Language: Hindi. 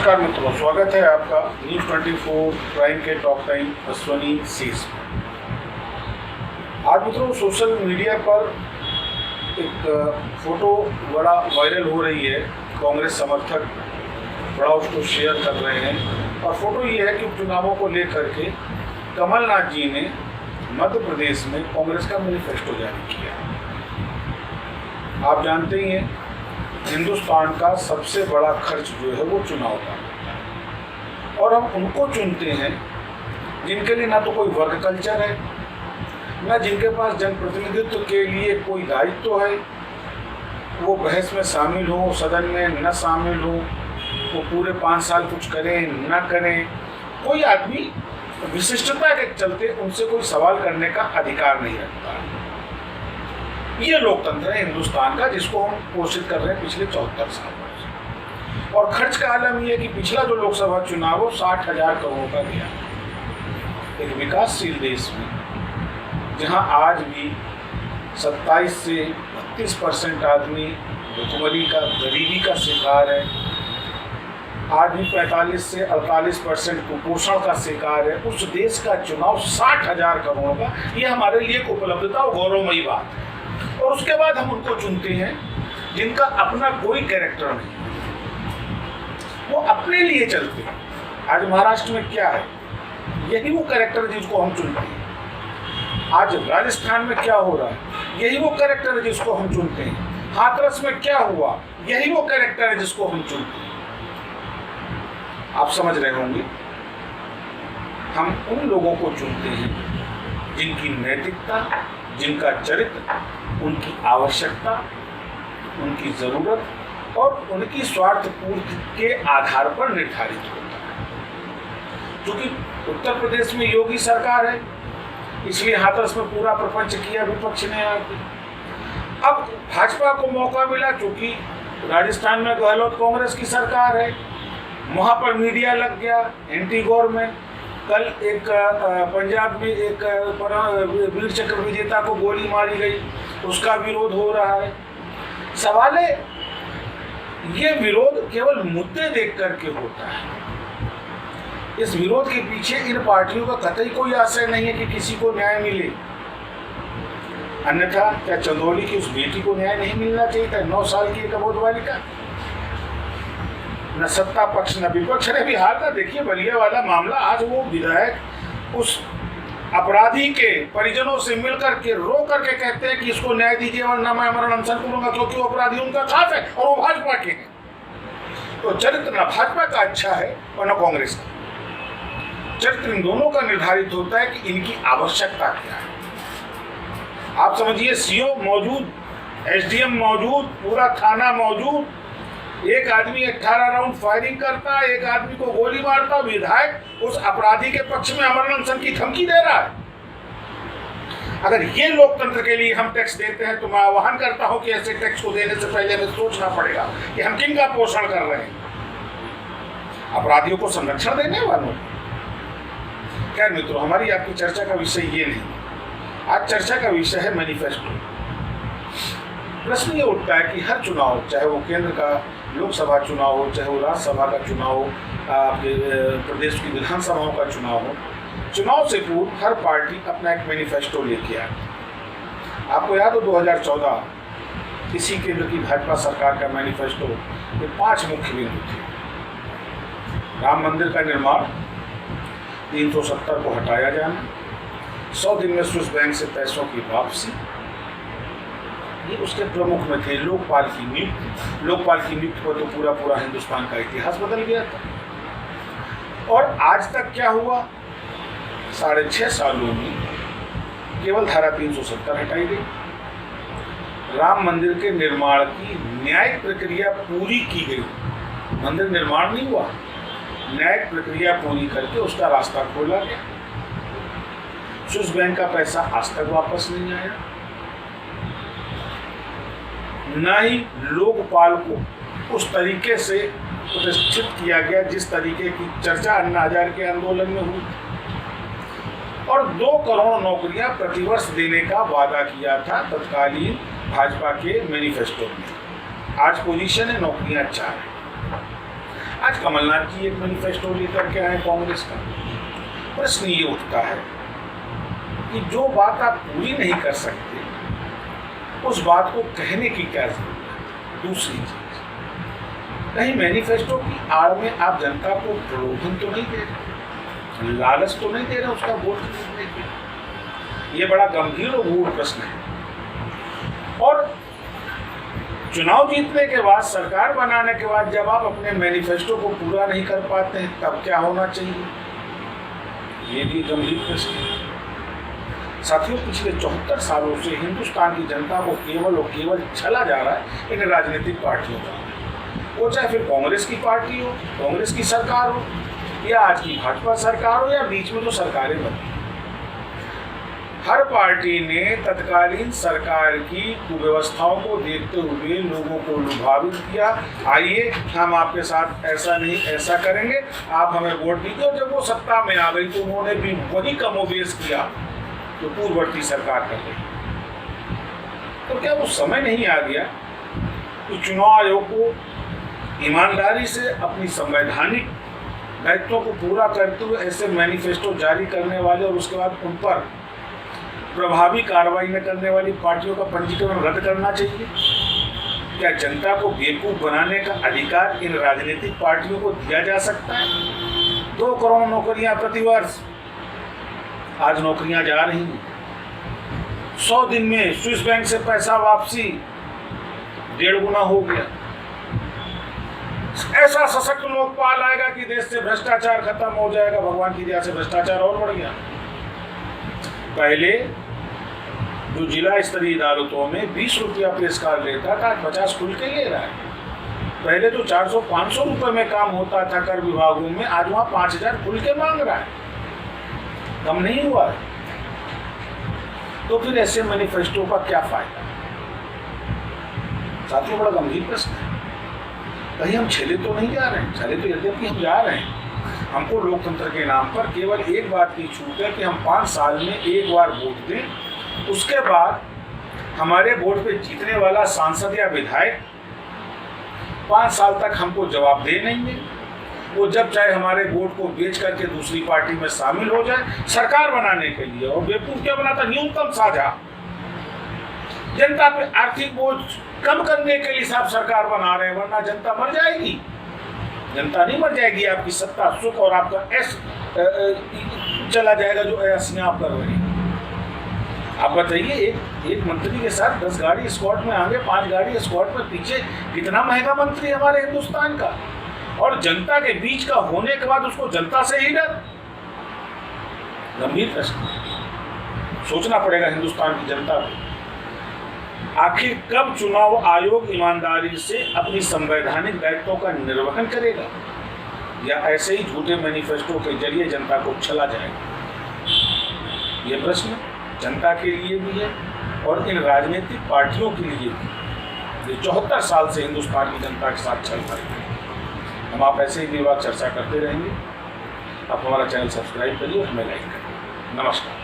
नमस्कार मित्रों, स्वागत है आपका न्यूज़ 24 प्राइम के टॉप टाइम अश्वनी सीज में। आज मित्रों सोशल मीडिया पर एक फोटो बड़ा वायरल हो रही है। कांग्रेस समर्थक बड़ा उसको शेयर कर रहे हैं और फोटो ये है कि उपचुनावों को लेकर के कमलनाथ जी ने मध्य प्रदेश में कांग्रेस का मैनिफेस्टो जारी किया। आप जानते ही हैं हिंदुस्तान का सबसे बड़ा खर्च जो है वो चुनाव का है और हम उनको चुनते हैं जिनके लिए ना तो कोई वर्ग कल्चर है, ना जिनके पास जनप्रतिनिधित्व के लिए कोई दायित्व है, वो बहस में शामिल हो, सदन में न शामिल हो, वो पूरे 5 साल कुछ करें न करें। कोई आदमी विशिष्टता के चलते उनसे कोई सवाल करने का अधिकार नहीं रखता। ये लोकतंत्र है हिंदुस्तान का, जिसको हम पोषित कर रहे हैं पिछले 74 सालों से। और खर्च का आलम ये है कि पिछला जो लोकसभा चुनाव हो 60,000 करोड़ का गया। एक विकासशील देश में जहां आज भी 27 से 32% आदमी भुखमरी का, गरीबी का शिकार है, आज भी 45 से 48% कुपोषण का शिकार है, उस देश का चुनाव 60,000 करोड़ का, ये हमारे लिए एक उपलब्धता और गौरवमयी बात है। और उसके बाद हम उनको चुनते हैं जिनका अपना कोई कैरेक्टर नहीं, वो अपने लिए चलते हैं। आज महाराष्ट्र में क्या है, यही वो कैरेक्टर है जिसको हम चुनते हैं। आज राजस्थान में क्या हो रहा है, यही वो कैरेक्टर है जिसको हम चुनते हैं। हाथरस में क्या हुआ, यही वो कैरेक्टर है जिसको हम चुनते हैं। आप समझ रहे होंगे, हम उन लोगों को चुनते हैं जिनकी नैतिकता, जिनका चरित्र, उनकी आवश्यकता, उनकी ज़रूरत और उनकी स्वार्थ पूर्ति के आधार पर निर्धारित होता है। क्योंकि उत्तर प्रदेश में योगी सरकार है, इसलिए हाथरस में पूरा प्रपंच किया विपक्ष ने आके। अब भाजपा को मौका मिला, क्योंकि राजस्थान में गहलोत कांग्रेस की सरकार है, वहाँ पर मीडिया लग गया एंटी गवर्नमेंट। कल एक पंजाब में एक वीर चक्र विजेता को गोली मारी गई, उसका विरोध हो रहा है। सवाल है, ये विरोध केवल मुद्दे देख करके होता है। इस विरोध के पीछे इन पार्टियों का कतई कोई आशय नहीं है कि किसी को न्याय मिले। अन्यथा क्या चंदौली की उस बेटी को न्याय नहीं मिलना चाहिए था? 9 साल की एक अबोध बालिका। न सत्ता पक्ष न विपक्ष ने भी हार का। देखिए बलिया वाला मामला, आज वो विधायक उस अपराधी के परिजनों से मिलकर के रो करके कहते हैं कि इसको न्याय दीजिए वरना मैं मरण अनशन करूंगा, क्योंकि वो अपराधी उनका खास है और वो भाजपा के हैं। तो चरित्र न भाजपा का अच्छा है और न कांग्रेस का। चरित्र इन दोनों का निर्धारित होता है कि इनकी आवश्यकता क्या है। आप समझिए, सीओ मौजूद, एसडीएम मौजूद, पूरा थाना मौजूद, एक आदमी 18 राउंड फायरिंग करता, एक आदमी को गोली मारता, विधायक उस अपराधी के पक्ष में अमरण अनशन की धमकी दे रहा है। अगर ये लोकतंत्र के लिए हम टैक्स देते हैं तो मैं आह्वान करता हूं कि ऐसे टैक्स को देने से पहले हमें सोचना पड़ेगा कि हम किन का पोषण कर रहे हैं, अपराधियों को संरक्षण देने वालों। खैर मित्रों, हमारी आपकी चर्चा का विषय ये नहीं। आज चर्चा का विषय है मैनिफेस्टो। प्रश्न ये उठता है कि हर चुनाव, चाहे वो केंद्र का लोकसभा चुनाव हो, चाहे वो राज्यसभा का चुनाव हो, आपके प्रदेश की विधानसभाओं का चुनाव हो, चुनाव से पूर्व हर पार्टी अपना एक मैनिफेस्टो लेके आए। आपको याद हो 2014 इसी केंद्र की भाजपा सरकार का मैनिफेस्टो में 5 मुख्य बिंदु थे। राम मंदिर का निर्माण, 370 को हटाया जाना, 100 दिन में स्विस बैंक से पैसों की वापसी, ये उसके प्रमुख में थे। लोकपाल की नियुक्ति पर तो पूरा हिंदुस्तान का इतिहास बदल गया था। और आज तक क्या हुआ, 6.5 सालों में केवल धारा 370 हटाई गई। राम मंदिर के निर्माण की न्यायिक प्रक्रिया पूरी की गई, मंदिर निर्माण नहीं हुआ, न्यायिक प्रक्रिया पूरी करके उसका रास्ता खोला गया। स्विस बैंक का पैसा आज तक वापस नहीं आया। न ही लोकपाल को उस तरीके से प्रतिष्ठित किया गया जिस तरीके की चर्चा अन्ना हजारे के आंदोलन में हुई। और 2 करोड़ नौकरियां प्रतिवर्ष देने का वादा किया था तत्कालीन भाजपा के मैनिफेस्टो में। आज पोजीशन है नौकरियां 4 है। आज कमलनाथ जी एक मैनिफेस्टो लेकर के आए कांग्रेस का। प्रश्न ये उठता है कि जो बात आप पूरी नहीं कर सकते उस बात को कहने की क्या जरूरत है। दूसरी चीज, कहीं मैनिफेस्टो की आड़ में आप जनता को प्रलोभन तो नहीं दे रहे, लालच तो नहीं दे रहे उसका वोट खरीदने के। ये बड़ा गंभीर और गूढ़ प्रश्न है। और चुनाव जीतने के बाद, सरकार बनाने के बाद जब आप अपने मैनिफेस्टो को पूरा नहीं कर पाते हैं तब क्या होना चाहिए, ये भी गंभीर प्रश्न है। साथियों, पिछले 74 सालों से हिंदुस्तान की जनता को केवल और केवल छला जा रहा है इन राजनीतिक पार्टियों का। वो चाहे फिर कांग्रेस की पार्टी हो, कांग्रेस की सरकार हो, या आज की भाजपा सरकार हो, या बीच में जो सरकारें बनी, हर पार्टी ने तत्कालीन सरकार की कुव्यवस्थाओं को देखते हुए लोगों को लुभावित किया। आइए हम आपके साथ ऐसा नहीं ऐसा करेंगे, आप हमें वोट दीजिए। और जब वो सत्ता में आ गई तो उन्होंने भी वही कमोबेश किया जो पूर्ववर्ती सरकार कर रही। तो क्या वो समय नहीं आ गया कि चुनाव आयोग को ईमानदारी से अपनी संवैधानिक दायित्वों को पूरा करते हुए ऐसे मैनिफेस्टो जारी करने वाले और उसके बाद उन पर प्रभावी कार्रवाई न करने वाली पार्टियों का पंजीकरण रद्द करना चाहिए? क्या जनता को बेवकूफ बनाने का अधिकार इन राजनीतिक पार्टियों को दिया जा सकता है? 2 करोड़ नौकरियां प्रतिवर्ष, आज नौकरियां जा रही हैं। 100 दिन में स्विस बैंक से पैसा वापसी 1.5 गुना हो गया। ऐसा सशक्त लोकपाल आएगा कि देश से भ्रष्टाचार खत्म हो जाएगा। भगवान की दया से भ्रष्टाचार और बढ़ गया। पहले जो जिला स्तरीय अदालतों में 20 रुपया पुरस्कार लेता था, 50 खुल के ले रहा है। पहले जो 400-500 रुपए में काम होता था कर विभागों में, आज वहां 5000 खुल के मांग रहा है। कम नहीं हुआ है। तो फिर ऐसे मैनिफेस्टो का क्या फायदा? साथियों, बड़ा गंभीर प्रश्न है। कहीं हम छेले तो नहीं जा रहे हैं? छेले तो यद्यपि हम जा रहे हैं। हमको लोकतंत्र के नाम पर केवल एक बात की छूट है कि हम 5 साल में एक बार वोट दें। उसके बाद हमारे वोट पे जीतने वाला सांसद या विधायक 5 साल तक हमको जवाब दे नहीं है। वो जब चाहे हमारे वोट को बेच करके दूसरी पार्टी में शामिल हो जाए सरकार बनाने के लिए। और बेवकूफ क्या बनाता? न्यूनतम साझा जनता पे आर्थिक बोझ कम करने के लिए आप सरकार बना रहे हैं, वरना जनता मर जाएगी। जनता नहीं मर जाएगी, आपकी सत्ता सुख और आपका ऐश चला जाएगा जो ऐसियां आप कर रहे हैं। आप बताइए, एक मंत्री के साथ 10 गाड़ी स्क्वाड में आगे, 5 गाड़ी स्क्वाड में पीछे, कितना महंगा मंत्री हमारे हिंदुस्तान का। और जनता के बीच का होने के बाद उसको जनता से ही डर। गंभीर प्रश्न, सोचना पड़ेगा हिंदुस्तान की जनता को। आखिर कब चुनाव आयोग ईमानदारी से अपनी संवैधानिक दायित्वों का निर्वहन करेगा, या ऐसे ही झूठे मैनिफेस्टो के जरिए जनता को छला जाएगा? ये प्रश्न जनता के लिए भी है और इन राजनीतिक पार्टियों के लिए भी, जो 74 साल से हिंदुस्तान की जनता के साथ चल रहे हैं। हम आप ऐसे ही विवाद चर्चा करते रहेंगे। आप हमारा चैनल सब्सक्राइब करिए और हमें लाइक करिए। नमस्कार।